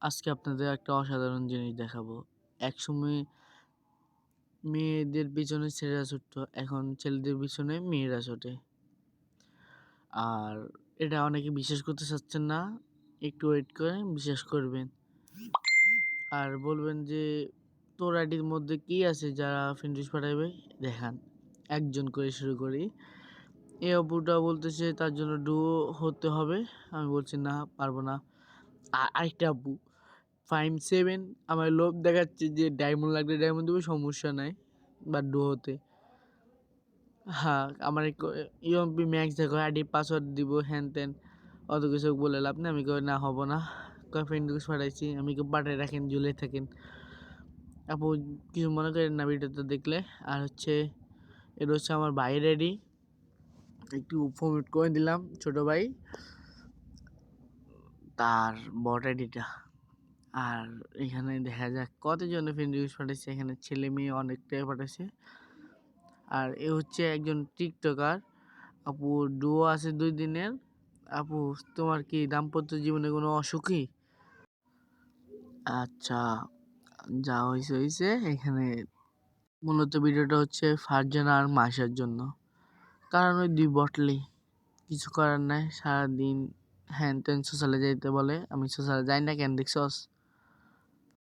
আজকে আপনাদের একটা অসাধারণ জিনিস দেখাবো। একসময় মেয়েদের পিছনে ছেলেরা ছুটতো, এখন ছেলেদের পিছনে মেয়েরা ছোটে। আর এটা অনেকে বিশ্বাস করতে চাচ্ছেন না, একটু ওয়েট করেন, বিশ্বাস করবেন। আর বলবেন যে তোর আইডির মধ্যে কি আছে যারা ফ্রেন্ড রিকোয়েস্ট পাঠাবে, দেখান। একজন করে শুরু করি। এই অপুটা বলতেছে তার জন্য ডুও হতে হবে। আমি বলছি না, পারবো না। আরেকটা আপু 5-7 আমার লোভ দেখাচ্ছে যে ডায়মন্ড লাগলে ডায়মন্ড দেবো, সমস্যা নাই, বাট ডুয়োতে হ্যাঁ আমার ইউএমপি ম্যাক্স দেখো, আইডি পাসওয়ার্ড দিব, হ্যান ত্যান অত কিছু বলে লাভ নেই। আমি কই না, হব না। কয় ফ্রেন্ড রিকোয়েস্ট পাঠাইছি, আমি পাঠাই রাখেন, ঝুলে থাকেন। আপু কিছু মনে করেন না ভিডিওটা দেখলে। আর এটা হচ্ছে আমার ভাইয়ের আইডি, একটু ফরমেট করে দিলাম, ছোট ভাই তার বট আইডিটা। আর এখানে দেখা যাক কতজনে ফ্রেন্ড রিকোয়েস্ট পাঠাইছে। এখানে ছেলে মেয়ে অনেকটাই পাঠাইছে। আর এ হচ্ছে একজন টিকটকার আপু, ডুও আছে 2 দিনের। আপু তোমার কি দাম্পত্য জীবনে কোনো অসুখী? আচ্ছা, যা হয়েছে হয়েছে। এখানে মূলত ভিডিওটা হচ্ছে ফারজানা আর মাইশার জন্য, কারণ ওই 2 বটলি কিছু করার নাই, সারাদিন হ্যান ত্যান সোশ্যালে যাইতে বলে। আমি সোশ্যালে যাই না, কেন দেখছস?